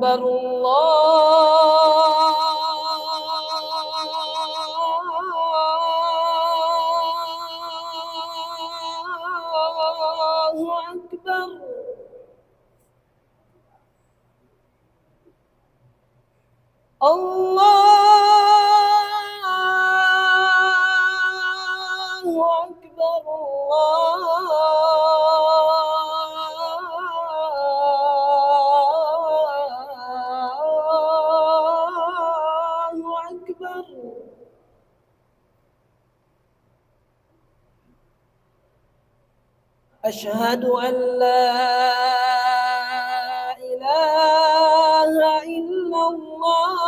أكبر الله أكبر. الله أكبر. الله أكبر. أشهد أن لا إله إلا الله.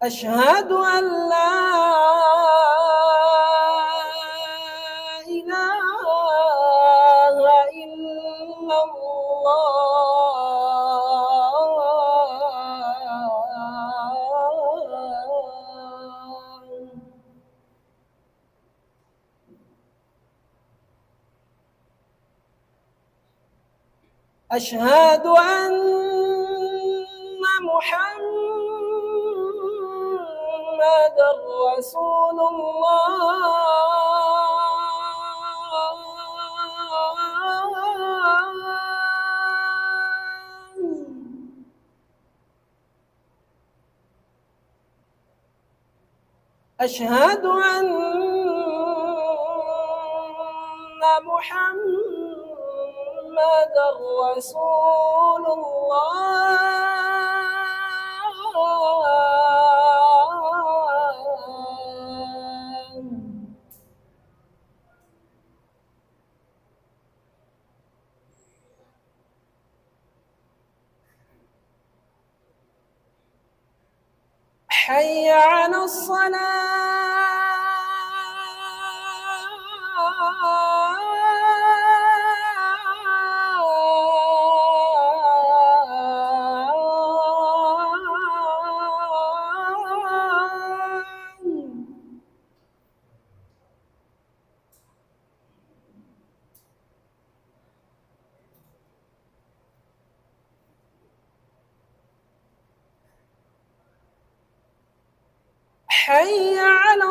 أشهد أن لا إله إلا الله. أشهد أن محمد رسول الله. أشهد أن محمد رسول الله. حي على حي على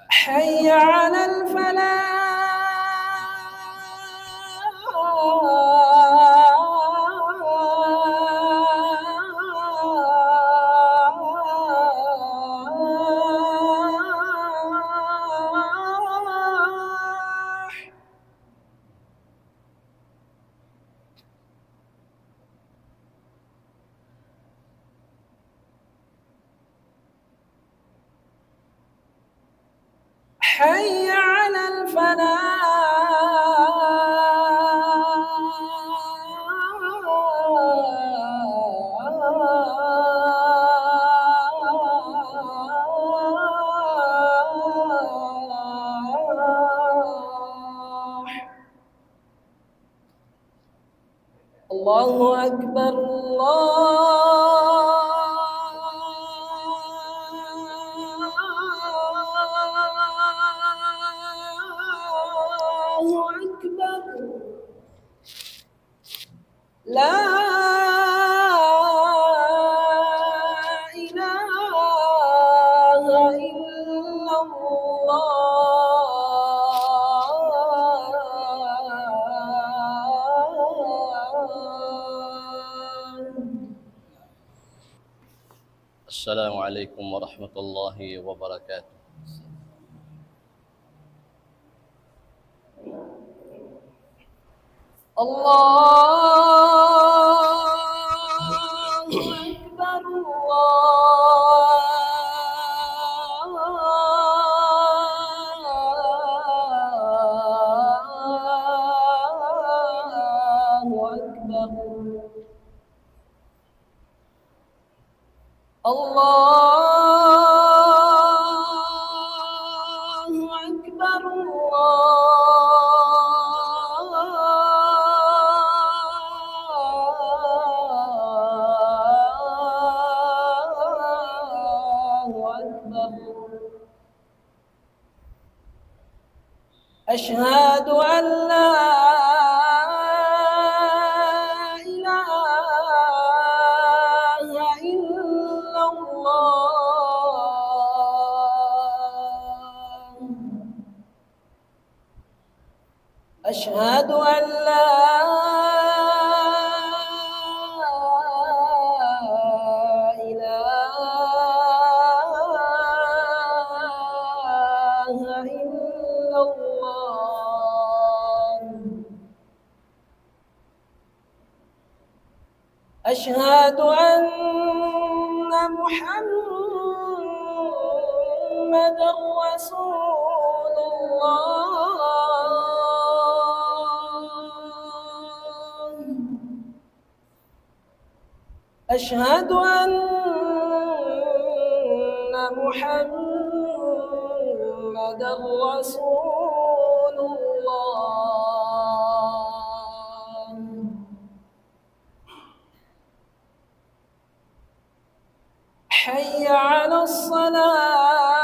حي على الفلاح. حي على الفلاح. الله أكبر. الله أكبر. لا إله إلا الله. السلام عليكم ورحمة الله وبركاته. الله أكبر. الله الله أكبر الله أكبر أشهد أن لا إله إلا الله أشهد أن لا إله إلا الله أشهد أن محمدًا رسول الله أشهد أن محمدًا رسول الله حي على الصلاة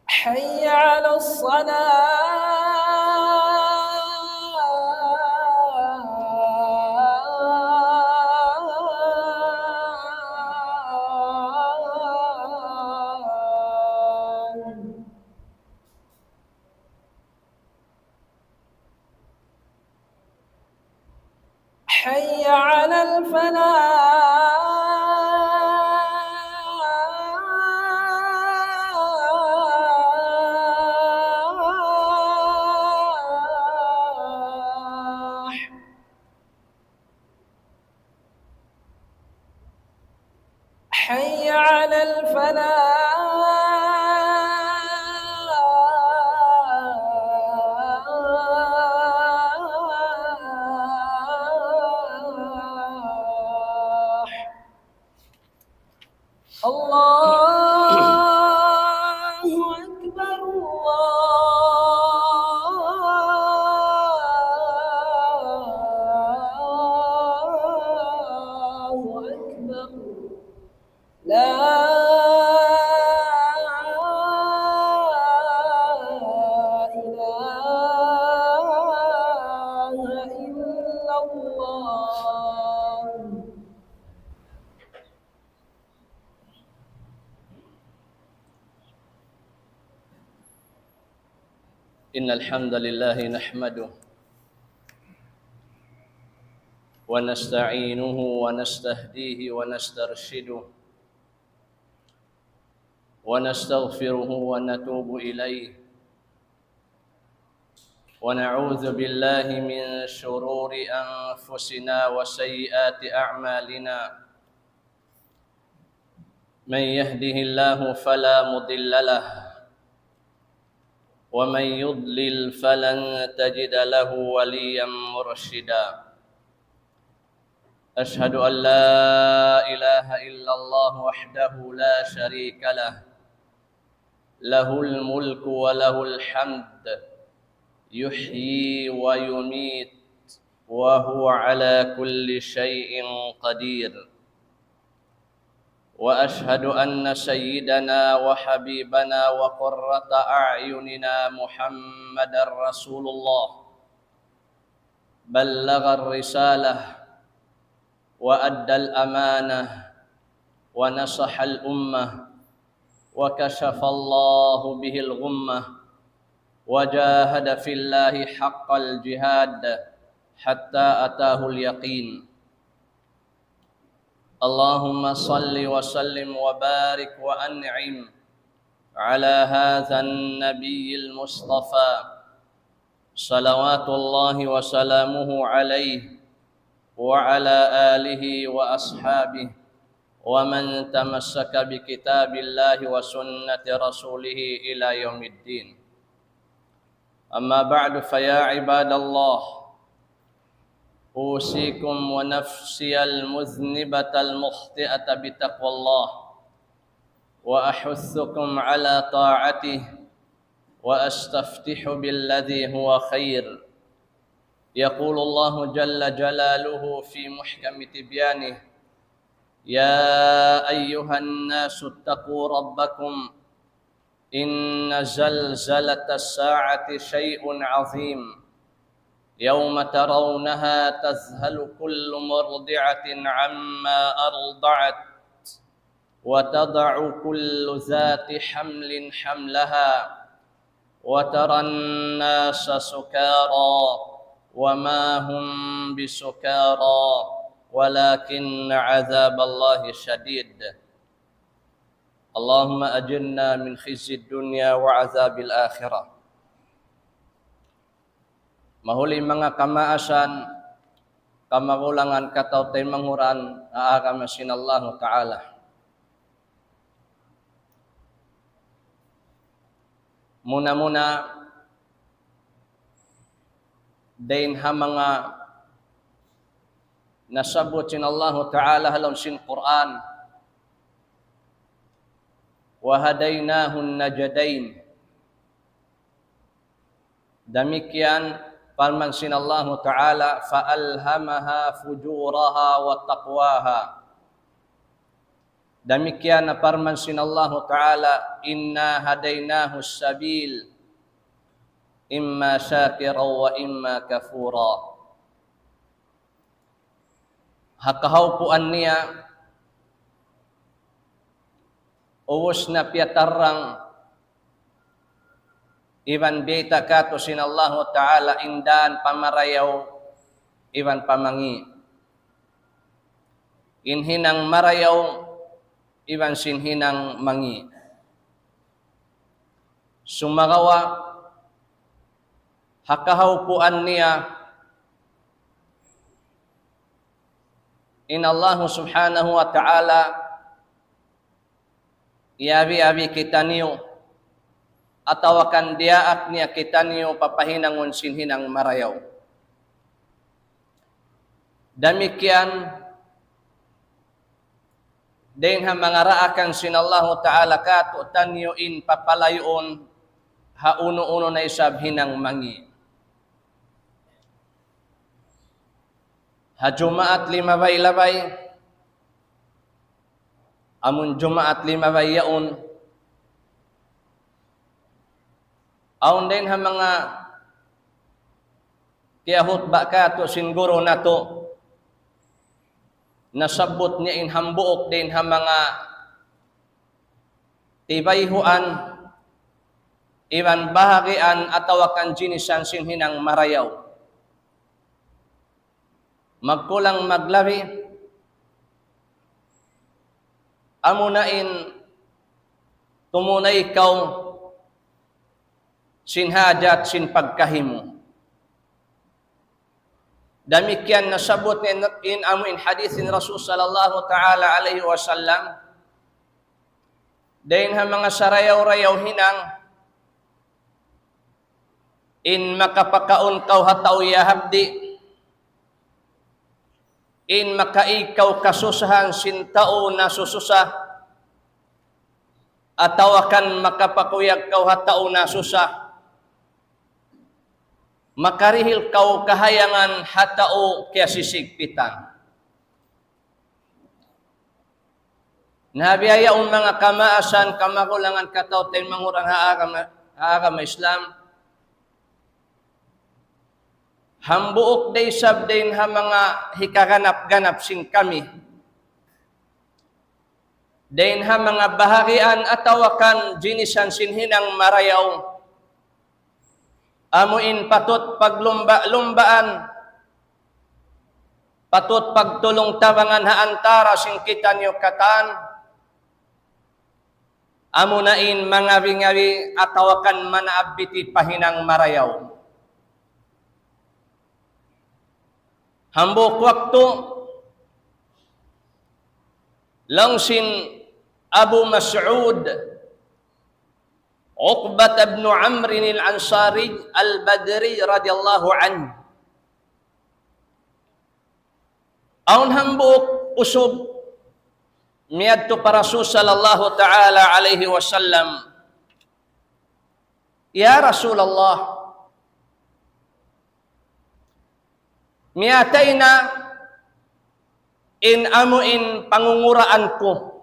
حي على الصلاة حي على الفلاح حي على الفلاح الله أكبر الله أكبر لا إله إلا الله إن الحمد لله نحمده ونستعينه ونستهديه ونسترشده ونستغفره ونتوب إليه ونعوذ بالله من شرور أنفسنا وسيئات أعمالنا من يهده الله فلا مضل له ومن يضلل فلن تجد له وليا مرشدا أشهد أن لا إله إلا الله وحده لا شريك له له الملك وله الحمد يحيي ويميت وهو على كل شيء قدير وأشهد أن سيدنا وحبيبنا وقرة أعيننا محمد رسول الله بلغ الرسالة وأدى الأمانة ونصح الأمة وكشف الله به الغمة وجاهد في الله حق الجهاد حتى أتاه اليقين اللهم صل وسلم وبارك وأنعم على هذا النبي المصطفى صلوات الله وسلامه عليه وعلى آله وأصحابه ومن تمسك بكتاب الله وسنة رسوله إلى يوم الدين. أما بعد فيا عباد الله، أوصيكم ونفسي المذنبة المخطئة بتقوى الله، وأحثكم على طاعته، وأستفتح بالذي هو خير. يقول الله جل جلاله في محكم تبيانه: يا أيها الناس اتقوا ربكم إن زلزلة الساعة شيء عظيم يوم ترونها تذهل كل مرضعة عما أرضعت وتضع كل ذات حمل حملها وترى الناس سكارى وما هم بسكارى ولكن عذاب الله شديد. اللهم أجرنا من خزي الدنيا وعذاب الآخرة. Mahuli mga kamaasan, kamagulangan kataw tay manghuran, aakamasin Allah Ta'ala. Muna-muna, dain ha mga nasabot sin Allah Ta'ala halon sin Quran, wa hadaynahun najdain. Demikian firman sin Allah Ta'ala, fa alhamaha fujuraha wa taqwaha. Demikian firman sin Allah Ta'ala, inna hadaynahu sabil imma syakira wa imma kafura. Hakahaupuan niya uwos na piatarang iban beta kato sin Allah Ta'ala indan pamarayaw iban pamangi. Inhinang marayaw iban sinhinang mangi. Sumagawa hakahaupuan niya in Allah subhanahu wa ta'ala iabi-abi kita niyo atawakan diaak niya kita niyo papahinangon sinhinang marayaw. Demikian din ha mangaraakan sin Allah Ta'ala kato tanyo in papalayon ha uno-uno na isab hinang mangi. Ha Jumaat 5 labay, amun Jumaat 5 yaon, aun din ha mga kiyahot baka to singguro na to, nasabot niya in hambuok din ha mga tibayhuan, iban bahagian atawakan jinisan sinhinang marayaw. Magkulang maglabi, amunain tumunay ikaw sinhajat sin pagkahimo. Demikian nasabot in amuin hadithin Rasul sallallahu ta'ala alaihi wasallam, dahin ha mga sarayaw-rayaw hinang in makapakaon kaw hataw yahabdi, in makaikaw kasusahan sintao na sususa, atawakan makapakuyag kaw hatao na susa, makarihil kaw kahayangan hatao kaya sisigpitan. Nabiyayaon mga kamaasan, kamakulangan kataw tayo mangurang haagam Islam, hambuok day sabdain ha mga hikaganap-ganap sing kami. Dain ha mga bahagian atawakan jinisan sinhinang marayaw. Amuin patot paglumba-lumbaan, patot pagtulong tabangan ha antara sing kita nyo katan. Amunain mga bingawi atawakan manaabiti pahinang marayaw. hambuk waktu langsin Abu Mas'ud Uqbah bin Amr al-Ansari al-Badri radhiyallahu anhu aun hambuk usub miadto para Rasul sallallahu ta'ala alaihi wasallam, ya Rasulullah, miataina in amuin pangunguraanku.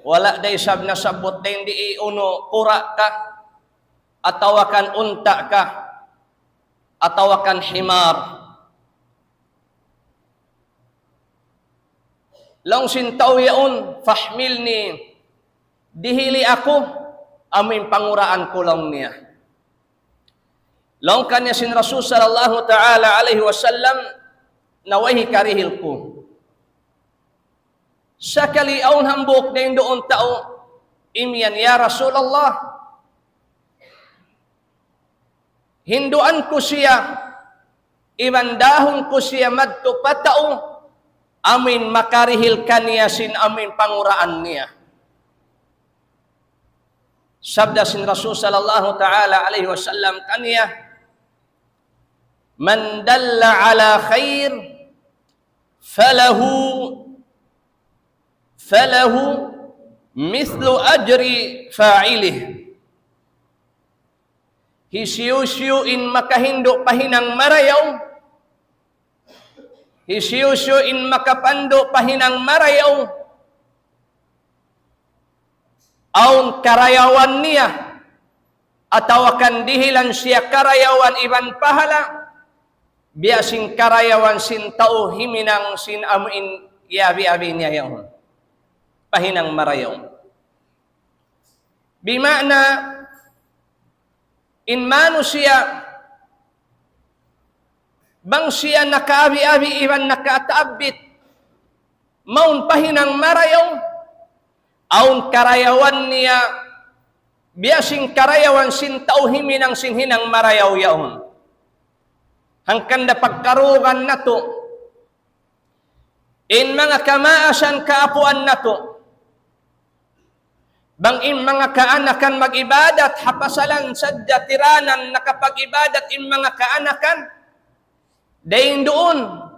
Wala day sab na sabot day di uno kura ka, atawakan unta ka, atawakan himar. Long sintaw yaon, fahmilni, dihili ako, amin panguraan ko lang niya. Long kanya sin Rasul sallallahu ta'ala alaihi wasallam, nawahi karihil ko. Sakali aun hambuk na yung doon tao, imyan, ya Rasulullah, hinduan ko siya, ibandahon ko siya madto patao, amin makarihil kaniya sin amin panguraan niya. Sabda sin Rasul sallallahu ta'ala alaihi wasallam kaniya, man dalla ala khair, falahu mithlu ajri fa'ilih. Hisiusyo in makahindo pahinang marayaw, hisiusyo in makapando pahinang marayaw, aun karayawan niya, atawakan dihilan siya karayawan iban pahala, biasing karayawan sin tao himinang sin amuin yabi-abi niya yaw. Pahinang marayaw. Bimana in manusia bang siya nakaabi-abi iban nakataabit maun pahinang marayaw aun karayawan niya biasing karayawan sin tao himinang sinhinang marayaw yaon. Hangkanda pagkarugan nato in mga kamaasan kaapuan nato, bang in mga kaanakan mag-ibadat, hapasalan sadya tiranan nakapag-ibadat in mga kaanakan, dahin doon,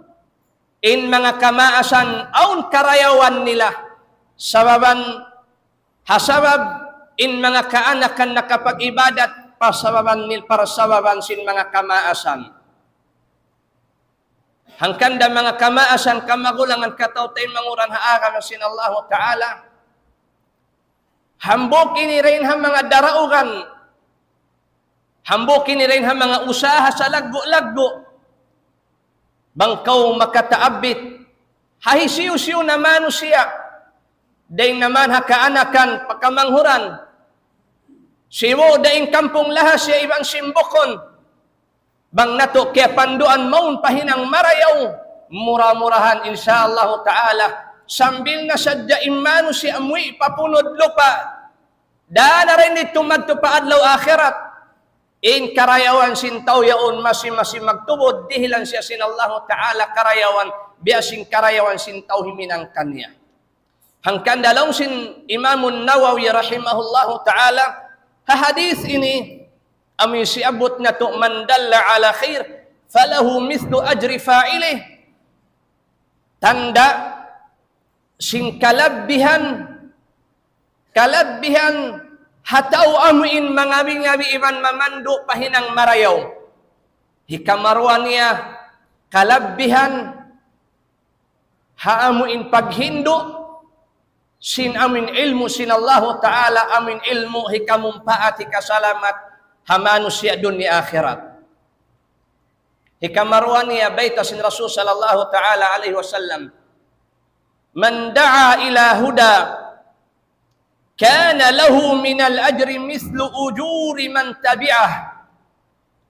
in mga kamaasan, aun karayawan nila, sababan, hasabab, in mga kaanakan nakapag-ibadat, pasababan nil, para sababan sin mga kamaasan. Hangkanda mga kamaasan, kamagulangan kataw tayo manguran haakam sin Allah Ta'ala, hambok ini rin ha mga daraugan, hambok ini rin ha mga usaha sa laggo-laggo, bangkaw makataabit, hahisiw-siw naman siya, daing naman hakaanakan, pakamanghuran, siwo daing kampong lahas siya ibang simbokon, bang nato kaya panduan maun pahinang marayaw, murah-murahan insyaallah ta'ala, sambil na sadya imano si amoy papunod lupa, dana rin ito magtupaadlaw akhirat, in karayawan sintaw yaon masi-masi magtubod, dihilan siya sin Allah Ta'ala karayawan, biasing karayawan sintaw himinang kanya. Hangkan dalawang sin Imamun Nawawi rahimahullahu ta'ala, hahadith ini, amin si abot na to, man dalla ala khair, falahu mithlu ajri fa'ilih, tanda, sing kalabbihan hataw amuin mangabi-ngabi iban mamando pahinang marayaw, hikamarwan niya kalabbihan haamuin paghindo sin amin ilmu sin Allah Ta'ala, amin ilmu hikamumpaat hikasalamat hamanu siya dunya akhirat. Hikamarwan niya baita sin Rasul sallallahu ta'ala alaihi wasallam, man da'a ila huda kana lahu min al-ajri mithlu ujuri man tabi'ah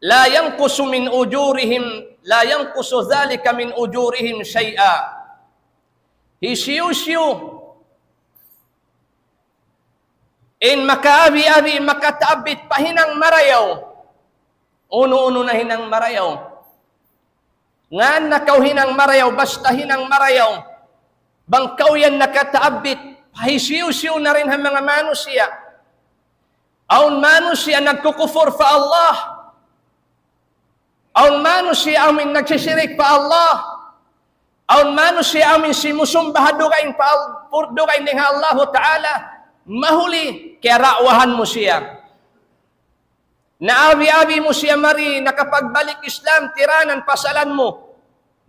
la yanqusu min ujurihim la yanqusu dhalika min ujurihim syai'a. Hisiu-siu in makaabi-abi makataabit pahinang marayaw Uno-uno na hinang marayaw. Nga nakaw hinang marayaw, basta hinang marayaw. Bangkaw yan nakataabit, hisiw-siw na rin ang mga manusia. Aun manusia nagkukufor pa Allah. Aun manusia amin nagsisirik pa Allah. Aun manusia amin simusumbaha dugain pa dugain ng Allah Ta'ala. Mahuli, kaya rakwahan mo siya. Naabi-abi mo siya mari, nakapagbalik Islam, tiranan, pasalan mo.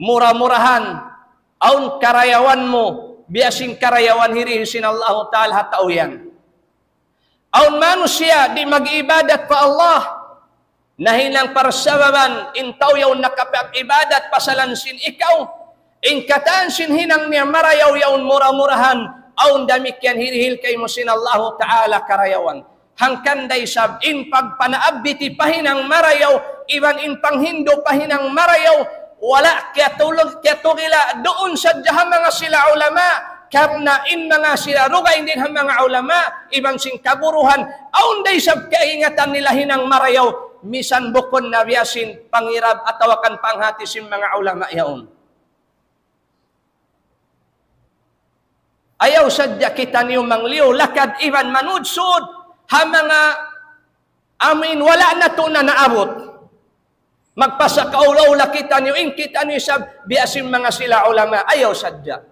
Mura-murahan. Aun karayawan mo, biasing karayawan hirihisin Allah Ta'ala hatauyan. Aun manusia, di mag-ibadat pa Allah. Nahinang parsababan, intaw yaw nakapag-ibadat, pasalansin ikaw. Inkatansin hinang niya marayaw yawn mura-murahan. Aun damikyan hirihil kay mo sin Allah Ta'ala karayawan. Hangkanday sab, in pagpanaabiti pahinang marayaw, iban in panghindo pahinang marayaw, wala kaya tugila doon sa jahan mga sila ulama, karna in mga sila rugay din ang mga ulama, ibang sing kaburuhan, aunday sab kaingatan nila hinang marayaw, misan bukon na biyasin, pangirab at tawakan panghati sin mga ulama yaon. Ayaw sadya kita niyo mangliw, lakad iban manudsud, ha mga amin wala na to na naabot. Magpasa kaulaw kita niyo, in kita niyo sa biasin mga sila ulama, ayaw sadya.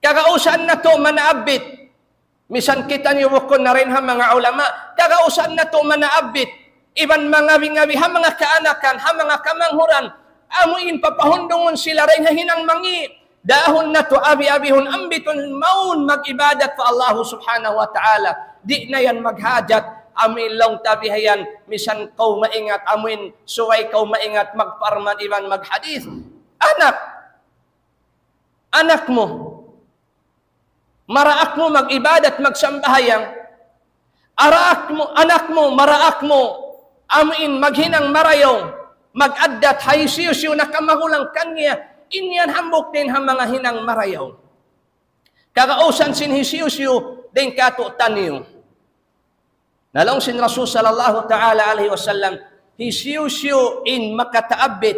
Kagausan na to manaabit. Misan kita niyo bukon na rin ha mga ulama, kagausan na to manaabit. Iban mga bingabi, ha mga kaanakan, ha mga kamanghuran, amuin papahundungon sila rin ha hinang mangi. Dahon na to abi-abihon ambiton maun mag-ibadat pa Allah subhanahu wa ta'ala. Di na yan maghajat, amin lang tabihayan, misan kau maingat, amin suway kau maingat, magparman iban maghadith. Anak mo, maraak mo mag-ibadat, magsambahayang, anak mo, maraak mo, amin maghinang marayaw, mag-addat, haysiyo-siyo na kamagulang kanya, inyan hambok din ang mga hinang marayaw. Kakausan sin hisiyo-siyo din katutan niyo. Nalong sin Rasul sallallahu ta'ala alaihi wasallam, hisiyo-siyo in makataabit,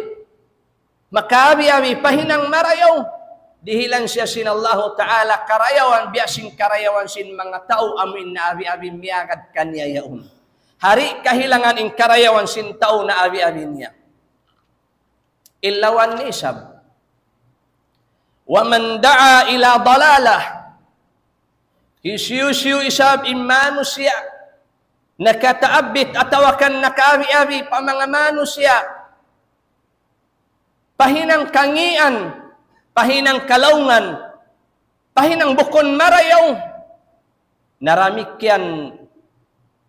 makabi-abi pahinang marayaw, dihilan siya sin Allah ta'ala karayawan, biasing karayawan sin mga tao amin na abi-abi miyagad kanya yaon. Hari kahilangan in karayawan sin tao na abi-abi niya. Ilawan ni isab. وَمَنْ دَعَا إِلَى ضَلَالَةٍ hisiyo-siyo isab manusia nakataabit atawakan nakabi-abi pa mga manusia pahinang kangian, pahinang kalaungan, pahinang bukon marayaw, naramikyan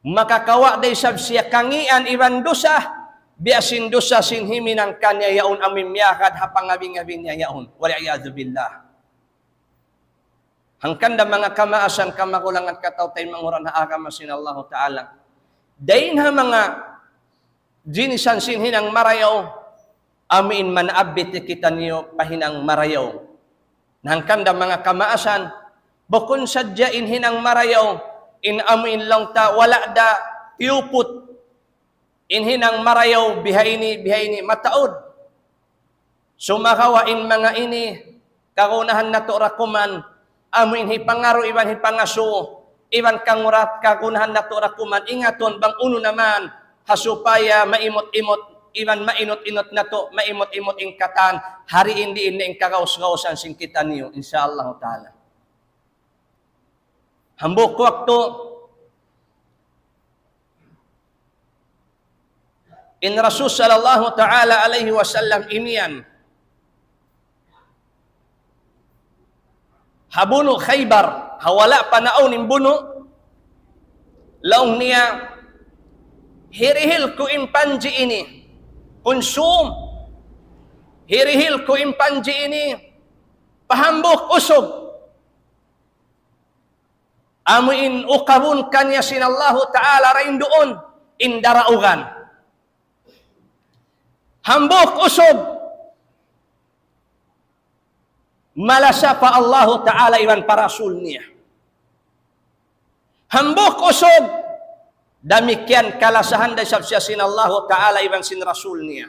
makakawa day sab siya kangian iban dosa, biasin dosa sin himinang kanya yaon amin miyakad hapangabing-abing niya yaon. Wal'iyadhu billah. Hangkanda mga kamaasan kamakulangan kataw tayo manguran na agama sin Allah Ta'ala. Dain ha mga jinisan sin hinang marayaw, amin manabit kita niyo pahinang marayaw. Hangkanda mga kamaasan, bukon sadyain hinang marayaw, in amin lang ta, wala da tiupot, inhinang marayaw bihaini mataod. Sumakawain mga ini kagunahan na to rakuman amin hipangaro iban hipangaso iban kangurat kagunahan na to rakuman ingaton bang uno naman hasupaya maimot-imot iban mainot-inot na to maimot-imot ing katan hari indi ing kagaus-gausan sing kita niyo insyaallah taala. Hambok waktu in Rasul sallallahu ta'ala alaihi wasallam imian habuno Khaybar hawala panaon ning buno laong niya hirihil ko impanji ini konsum hirihil ko impanji ini pahambok usog amuin ukabun kanya sinallahu ta'ala rain doon indaraugan hambok usog malasa pa Allah Ta'ala iban para rasul niya. Hambok usog Demikian kalasahan dari sabsiasin Allah Ta'ala iban sin Rasulnya.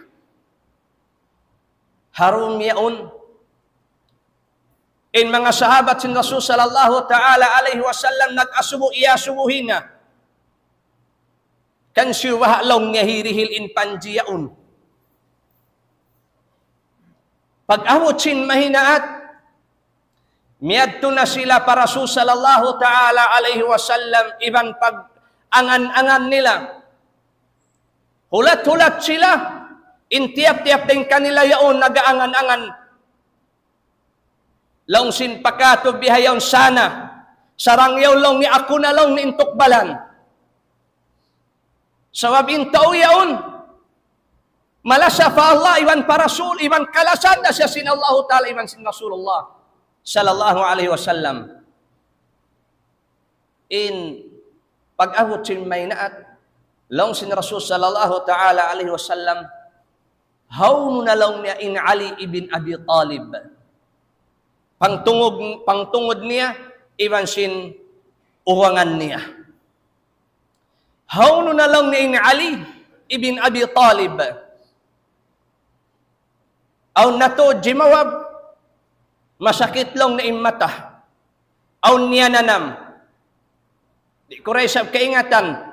Harum yaun. In mga sahabat sin Rasul sallallahu ta'ala alaihi wasallam nag-asubu iya subuhina. Kan siwah long niya hirihil in panjiyaun. Pag-awot sin mahinaat, miyadto na sila para Rasul sallallahu ta'ala alaihi wasallam iban pag-angan-angan nila. Hulat-hulat sila, in tiap-tiap din kanila yaon nagaangan-angan. Long sin pakato bihayaw sana. Sarang yaw long ni ako na long ni intukbalan. Sawab intaw yaon. Malasa fa Allah iwan parasul iwan kalasan na siya sin Allah Ta'ala iwan sin Rasulullah sallallahu alaihi wasallam. In pag-ahot sin maynaat long sin Rasul sallallahu ta'ala alaihi wasallam haunu na long niya in Ali ibn Abi Talib. Pangtungod niya, iwan sin uwangan niya. Haunu na lang ni Ali ibn Abi Talib. Aw nato jimawab, masakit lang na imata. Aw niya nanam. Di ko rin sa kaingatan,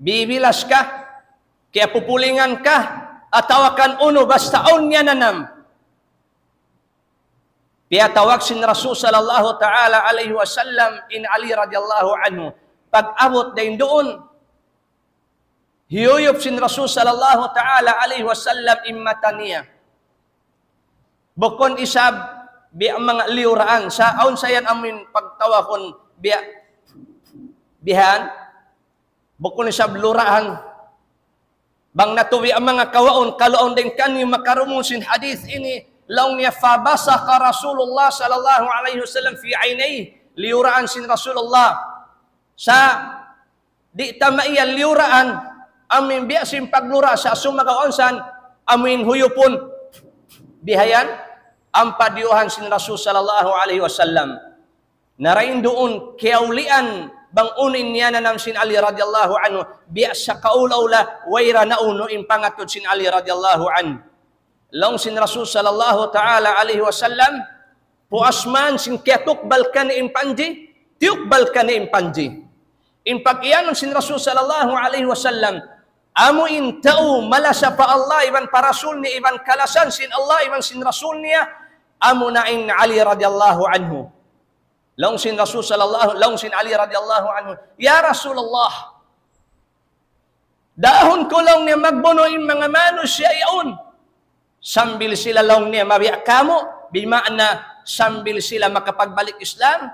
bibilas ka, kaya pupulingan ka, at tawakan uno, basta aw niya nanam. Piyatawag sin Rasul sallallahu ta'ala alaihi wasallam in Ali radiyallahu anhu. Pag-abot din doon, hiyuyop sin Rasul sallallahu ta'ala alaihi wasallam immata niya. Bukon isab, biya mga liuraan. Sa aun sayan amin pagtawakon bihan. Bukon isab luraan. Bang natuwi ang mga kawaon, kaloon din kanyo makarumun sin hadith ini. Laung niya fabasaka Rasulullah sallallahu alaihi wasallam fi ainay liuraan sin Rasulullah sa di tamaiyan liuraan amin biasim paglura sa sumagaonsan amin huyupon bihayan ampadiuhan sin Rasul sallallahu alaihi wasallam narain doon kiaulian bang unin niya na nam sin Ali radhiyallahu anhu biasa kaulaula waira nauno in pangatod sin Ali radhiyallahu anhu. Long sin Rasul sallallahu ta'ala alaihi wasallam puasman sin kiatukbal ka ni impanji tiukbal ka ni impanji in pag-iyanon sin Rasul sallallahu alaihi wasallam amu in tao malasa pa Allah iban parasul ni iban kalasan sin Allah iban sin Rasul niya amu na in Ali radhiyallahu anhu long sin Rasul sallallahu long sin Ali radhiyallahu anhu ya Rasulullah dahon ko lang niya magbuno in mga manusya iyon sambil sila long niya mabiyak kamo, bima'na sambil sila makapagbalik Islam,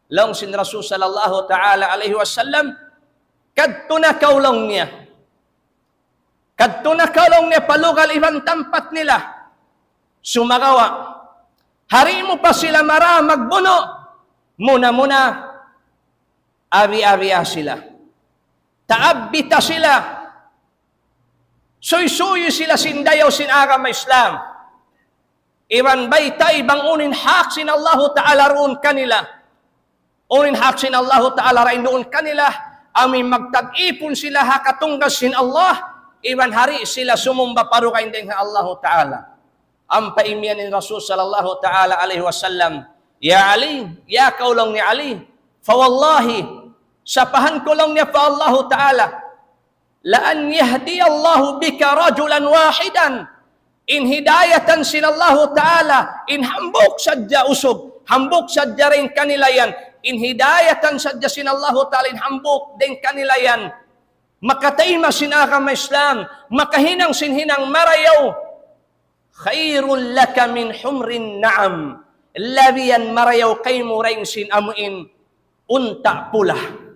long sin Rasul sallallahu ta'ala alaihi wasallam, kadto na kaulong niya. Kadto na kaulong niya palugal ibang tampat nila. Sumagawa. Hari mo pa sila mara magbuno. Muna-muna, abi-abiya sila. Taabita sila. Suy-suy sila sindayaw sinagam Islam. Iwan bayta ibang unin hak sin Allah Ta'ala roon kanila. Unin hak sin Allah Ta'ala rain doon kanila. Amin magtag-ipon sila hakatunggas sin Allah. Iwan hari sila sumumba parukain din Allah Ta'ala. Ang paimiyan ni Rasul sallallahu ta'ala alaihi wasallam. Ya Ali, ya kaulong ni Ali. Fawallahi, sapahan ko lang niya pa Allah Ta'ala. Laan yahdi Allah bika rajulan wahidan in hidayatan sinallahu ta'ala in hambuk sadya usog hambuk sadya rin kanila yan in hidayatan sadya sinallahu ta'ala in hambuk din kanila yan makataima sinakam Islam makahinang sinhinang marayaw khairul laka min humrin na'am labiyan marayaw kay muraing sinamuin unta pula.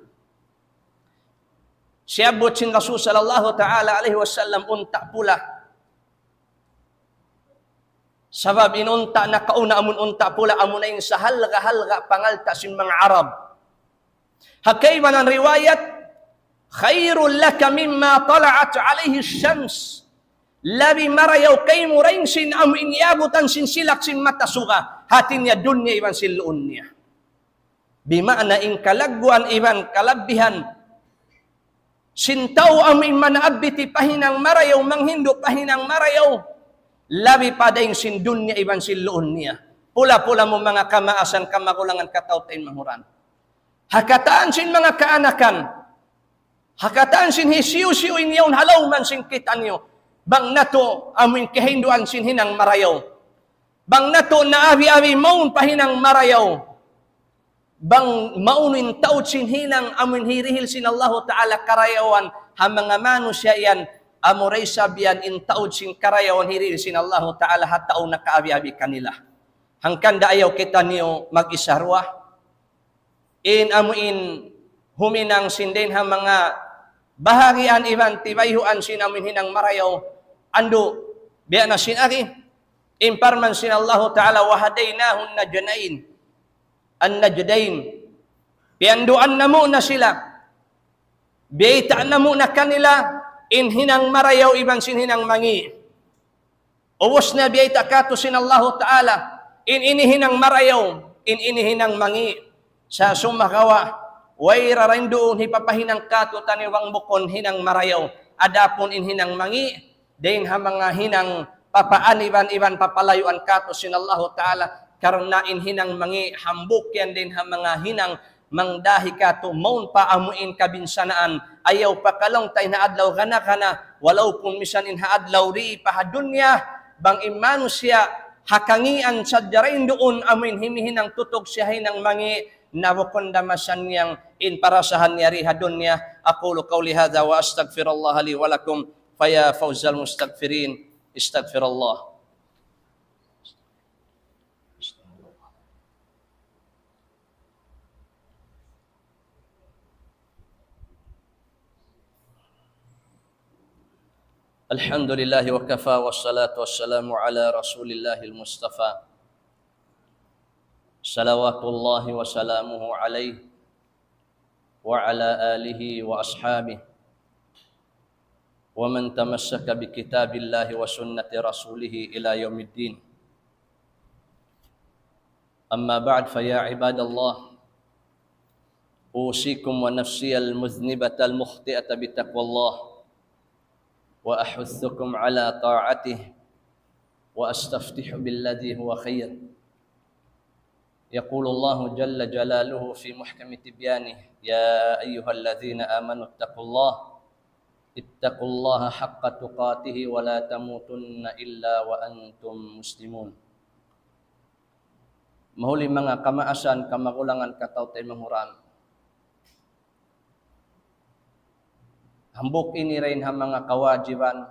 Siabot sin Rasul sallallahu ta'ala alaihi wasallam unta pula. Sabab inunta na kauna amun unta pula amun aing sa halga-halga pangalta sin mga Arab. Hakay man ang riwayat, khairul laka mimma tala'at alaihi syams. Labi marayaw kay muraing sin amun iabutan sin silak sin matasuga. Hatin niya dunya iban siluun niya. Bima'na in kalagwan iban kalabihan Sintaw amin manaabiti pahinang marayaw, manghindo pahinang marayaw. Labi padaing sin dunya iban sin luon niya. Pula-pula mo mga kamaasan, kamakulangan katawtain manghuran. Hakataan sin mga kaanakan. Hakataan sin hisiu-siu inyaw halaw man sin kita niyo. Bang nato amin kahinduan sin hinang marayaw. Bang nato na abi-abi maun pahinang marayaw. Bang maunin taot sin hinang amin hirihil sin Allah Ta'ala karayawan ha mga manusya yan amuray sabiyan in taot sin karayawan hirihil sin Allah Ta'ala ha tao na kaabi-abi kanila. Hangkanda ayaw kita niyo mag-isarwa. In amuin huminang sindin ha mga bahagian iban tibayhuan sin amin hinang marayaw. Ando biya na sin aki. Imparman sin Allah Ta'ala wahadaynahun najnain. An-najdain. Pianduan na muna sila. Biyaitaan na muna kanila. In hinang marayaw iban sin hinang mangi. Uwos na biyayta kato sin Allah Ta'ala. In inihinang marayaw. In inihinang mangi. Sa sumakawa. Way raraindoon hipapahinang kato taniwang bukon hinang marayaw. Adapon in hinang mangi. Dain ha mga hinang papaan iban papalayuan kato sin Allah Ta'ala. Karena in hinang mangi hambuk yan din ha mga hinang mangdahi kato maun pa amuin kabinsanaan ayaw pa kalong tay na adlaw kana walaw kung misan in haadlaw ri pa hadunya bang imano siya hakangian sa darain doon amuin himihinang tutog siya hinang mangi nawakondamasan niyang in parasahan niya ri hadunya. Aqulu qawli hadha wa astaghfirullah li wa lakum faya fawzal mustaghfirin istaghfirullah. Alhamdulillah wa kafa wassalatu wassalamu ala rasulillahil mustafa salawatullahi wa salamuhu alaihi wa ala alihi wa ashabihi wa man tamassaka bi kitabillahi wa sunnati rasulihi ila yaumiddin. Amma ba'd fa ya ibadallah usikum wa nafsi al-muznibata al-mukhti'ata bi taqwallah wa ahuthukum ala ta'atih wa astaftihu billadhi huwa khair. Yaqulu Allahu jalla jalaluhu fi muhkami tibyanih ya ayyuhalladzina amanu ittaqullaha haqqa tuqatih wa la tamutunna illa wa antum muslimun. Mahuli mga kamaasan kamakulangan katawtay manghuran. Hambuk ini rin ha mga kawajiban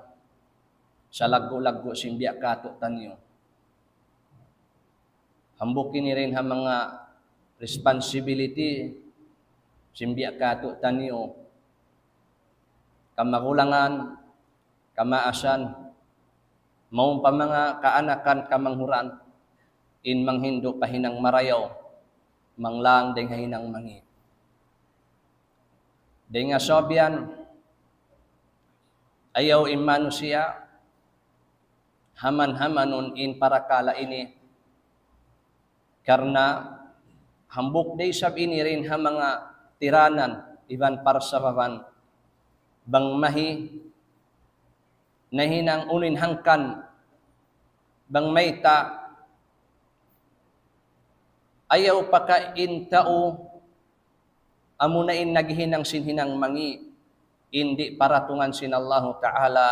sa lago-lago simbiya kato tanyo. Hambuk ini rin ha mga responsibility simbiya kato tanyo. Kamakulangan, kamaasan, maong pa mga kaanakan kamanghuran, in manghindo pahinang marayaw, manglang deng hinang mangi. Deng asobyan, ayaw imano siya haman-hamanon in parakala ini karena hambuk day sab ini rin ha mga tiranan iban parsababan bang mahi nahinang unin hangkan bang mayta ayaw pakain tao amunain naghinang sinhinang mangi hindi paratungan sin Allah Ta'ala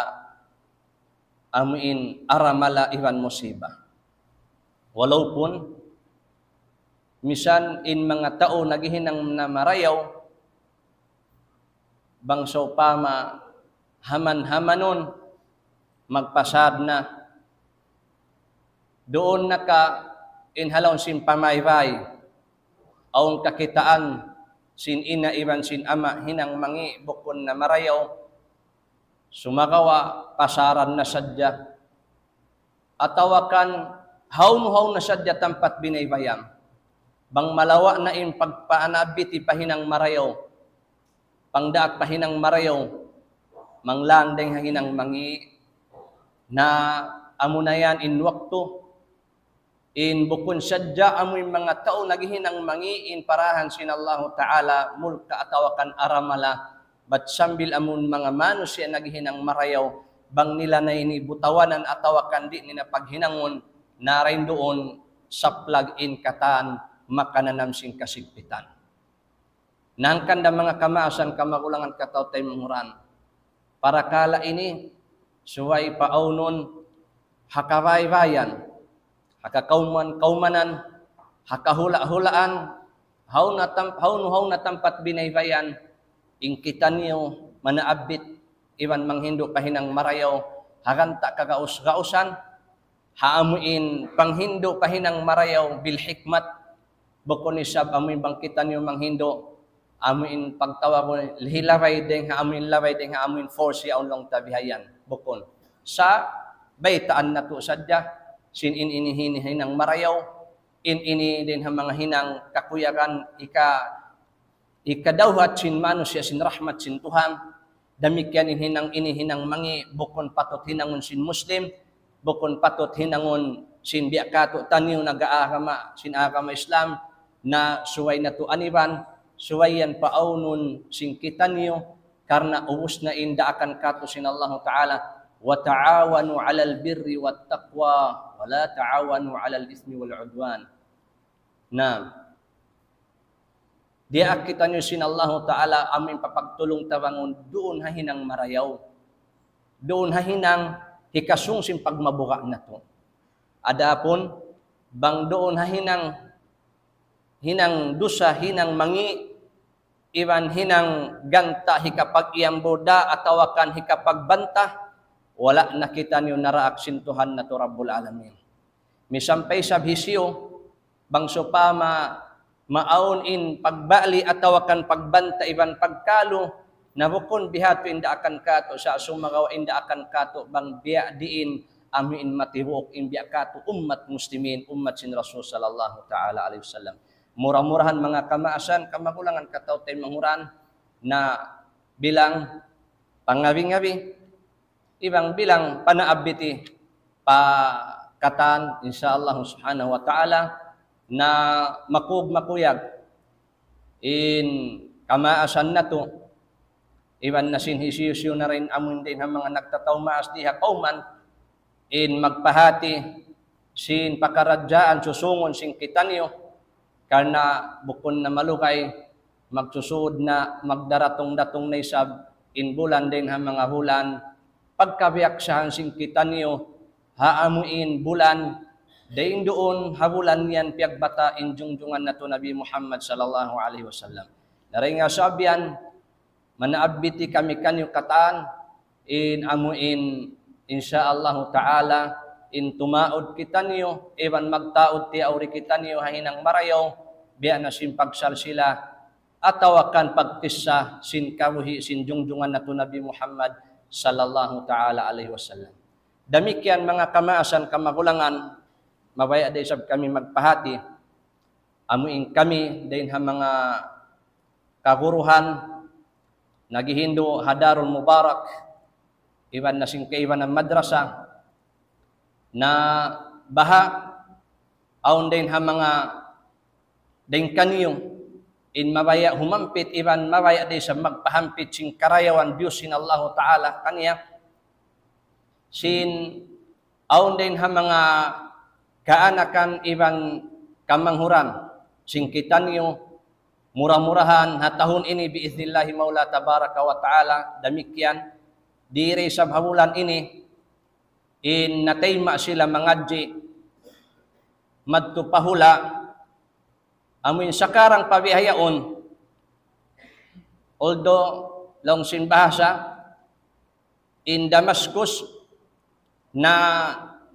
amuin aramala iban musibah. Walaupun misan in mga tao naghihinang na marayaw bangso pama haman-hamanon magpasad na doon naka inhalon sin pamaybay aung kakitaan sin ina iban sin ama hinang mangi bukon na marayaw sumagawa pasaran na sadya atawakan haun-haun na sadya tampat binaybayam bang malawa na in pagpaanabiti pahinang marayaw pangdaak pahinang marayaw manglandeng hinang mangi na amunayan in waktu in bukun sadya amoy mga tao naghinang mangiin parahan sin Allah Ta'ala mulka atawakan aramala Bat sambil amun mga manusia naghinang marayaw, bang nila na ini butawanan atawakan di nina paghinangon, narain doon sa plug-in katan, makananam sing kasigpitan. Nangkanda mga kamaasan kamagulangan kataw tayo manghuran. Para kala ini, suway paaunon, hakawaywayan, hakakaumanan, hakahula-hulaan, haw na tampat binaybayan, ingkitan niyo, manaabit, iwan manghindo pahinang marayaw, haganta kagaus-gausan, haamuin panghindo pahinang marayaw bil hikmat, bukon isab amuin bangkitan niyo manghindo, amuin pagtawa ko, hilaway deng, haamuin force yaon long tabihayan, bukon. Sa baytaan na to sadya, sininihinang marayaw, ini din ang mga hinang kakuyakan, ikadawhat sin manusya sin rahmat sin Tuhan, damikyan inihinang mangi, bukon patot hinangon sin Muslim, bukon patot hinangon sin biakato taniw nag-aagama sin agama Islam, na suway na to aniban, suwayan paaunon sin kitaniyo, karna ubus na inda akan kato sin Allah Ta'ala, wa ta'awanu 'alal birri wat taqwa wa la ta'awanu 'alal ismi wal 'udwan. Na di kita nyo sin Allah Ta'ala amin papagtulong tawangon doon hahinang marayaw, doon hahinang hikasung sin pagmabuka na to. Adapon bang doon hahinang dusa, hinang mangi, iwan hinang ganta hikapag iyamboda atawakan hikapagbanta, wala nakita niyo naraak sintuhan na to Rabbul Alamin. Misampay sa hisyo, bang sopa maaon in pagbali atawakan pagbanta iban pagkalo, na bukon bihato inda akan kato sa sumagaw inda akan kato bang biya diin amin matiwok in biya kato ummat muslimin, ummat sin Rasul sallallahu ta'ala alaihi wasallam. Murah-murahan mga kamaasan, kamagulangan kataw tayo manghuran na bilang pangabi-ngabi, ibang bilang panaabiti pakatan insyaallah subhanahu wa ta'ala na makuyag in kamaasan na to, iban na sinhisisyo na rin amun din ang mga nagtatawmaas diha kauman in magpahati sin pakaradyaan susungon sin kitanyo, karena bukon na malukay, magsusud na magdaratong-datong na isab, in bulan din ha mga hulan, pagkabiaksahan sing kita niyo, haamuin bulan, daing doon habulan yan piagbata in jungjungan na to Nabi Muhammad sallallahu alaihi wasallam. Naring nga sabihan, manaabiti kami kanyo kataan, in amuin insyaallah ta'ala, in tumaod kita niyo, ewan magtaod ti auri kita niyo hahinang marayaw, biya na sin pagsal sila, atawakan pagtisa sin kamuhi sin jungjungan na to Nabi Muhammad sallallahu ta'ala alaihi wasallam. Damikyan mga kamaasan kamagulangan, mabaya day sab kami magpahati, amuin kami din ha mga kaguruhan, nagihindo Hadarul Mubarak, iwan na sin kaiwan ng madrasa, na baha aon din ha mga din kanyo in mabaya humampit, iban mabaya din sa magpahampit sing karayawan Diyos sin Allah Ta'ala kanya, sin aon din ha mga kaanakan iban kamanghuran sing kitanyo murah-murahan hatahon ini biiznillahi maula tabaraka wa ta'ala, damikyan dire sa habulan ini in natayma sila mangadji madtupahula amin sakarang pabihayaon, although long sin bahasa in Damascus na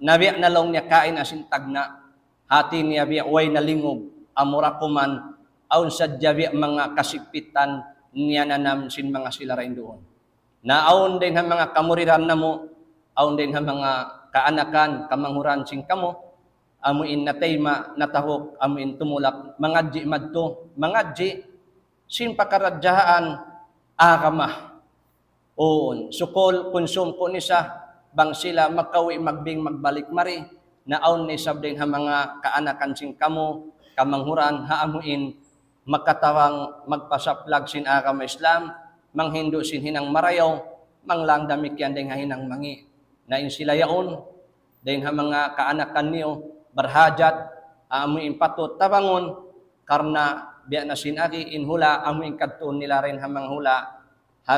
nabiya na long niya kain asin tagna hati niya biya way nalingog amurakuman aun sadya biya mga kasipitan niya nanam sin mga sila rin doon, na aun din ang mga kamuriran na mo, aun din ang mga kaanakan, kamanghuran sing kamo, amuin natayma, natahok, amuin tumulak, mangadji madto, mangadji, sin pakaradyahaan, akamah. Oon, sukol, konsum ko nisa, bang sila makawi, magbing, magbalik mari, na aun ni sabding ha mga kaanakan sing kamo, kamanghuran, haamuin, makatawang magpasaplag sin agama Islam, manghindo sin hinang marayaw, manglang damikyan ding hinang mangi. Na in sila yaon, ding mga kaanakan niyo, berhajat, amoy impatot tabangon, karena biya na sinaki inhula, amoy kadtun nila rin hamang hula,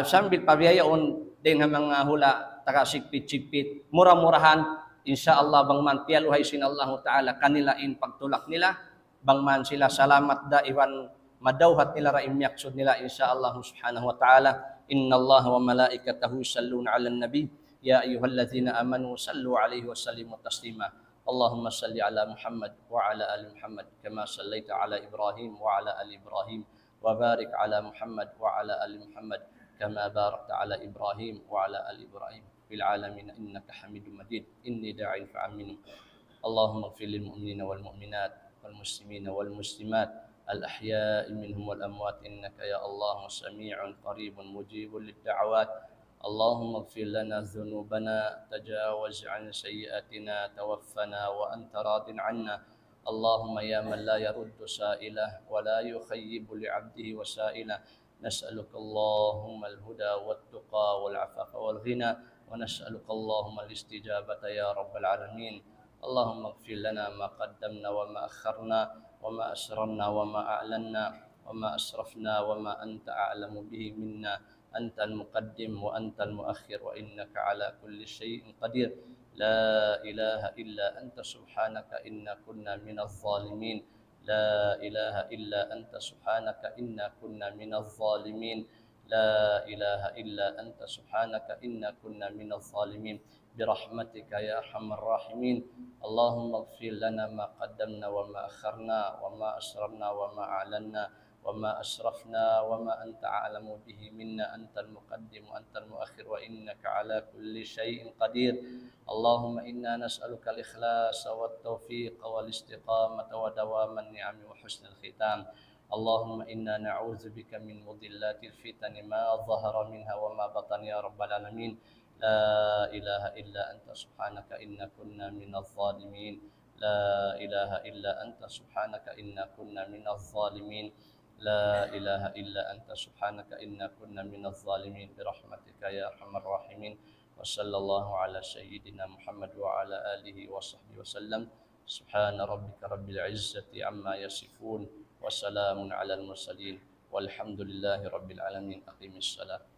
sambil pabiyayaon, ding mga hula, taga-sigpit-sigpit, murah-murahan, insyaallah bang man pialuhay sin Allah Ta'ala kanila in pagtulak nila, bang man sila salamat da iwan madawhat nila ra imyaksud nila insyaallah subhanahu wa ta'ala. Innallaha wa malaikatahu yusalluna 'alan nabi ya ayyuhalladzina amanu sallu 'alaihi wa sallimu taslima. Allahumma salli ala Muhammad wa ala ali Muhammad kama sallaita ala Ibrahim wa ala ali Ibrahim wa barik ala Muhammad wa ala ali Muhammad kama barakta ala Ibrahim wa ala ali Ibrahim fil alamin innaka Hamidum Majid. Inni da'in fa'aminu. Allahumma ighfir lil mu'minina wal mu'minat wal muslimina wal muslimat al-ahya'i minhum wal amwat innaka ya Allah sami'un qaribun mujibul lid-da'awat. Allahumma ighfir lana dhunubana tajawaz 'an sayyi'atina tawaffana wa anta radin 'anna. Allahumma ya man la yaruddu sa'ilah wa la yukhayyibu li'abdihi wa sa'ilah. Nas'aluka Allahumma al-huda wat-tuqa wal-'afafa wal-ghina wa nas'aluka Allahumma al-istijabata ya rabbal alamin. Allahumma ighfir lana ma qaddamna wa ma akharna wa ma asrarna wa ma a'lanna wa ma asrafna wa ma anta a'lamu bihi minna. Anta al-muqaddim wa anta al-muakhir wa innaka ala kulli syai'in qadir. La ilaha illa anta subhanaka inna kunna minadh zalimin. La ilaha illa anta subhanaka inna kunna minadh zalimin. La ilaha illa anta subhanaka inna kunna minadh zalimin. Birahmatika ya arhamar rahimin. Allahumma ighfir lana ma qaddamna wa ma akharna wa ma asrarna wa ma a'lanna wa ma asrafna wa ma anta a'lamu bihi minna. Antal muqaddim wa antal muakhir wa innaka ala kulli syai'in qadir. Allahumma inna nas'aluka al-ikhlasa wat tawfiq wal istiqamata wa dawaman ni'ami wa husnal khitam. Allahumma inna na'udzubika min mudillatil fitani ma dhahara minha wa ma batan ya rabbal alamin. La ilaha illa anta subhanaka inna kunna minadh zalimin. La ilaha illa anta subhanaka inna kunna minadh zalimin. La ilaha illa anta subhanaka inna kunna minadh zalimin. Birahmatika ya arhamar rahimin. Wa sallallahu ala sayyidina Muhammad wa ala alihi wa sahbihi wa sallam. Subhana rabbika rabbil izzati amma yasifun wa salamun ala al-mursalin walhamdulillahi rabbil alamin. Aqimis salat.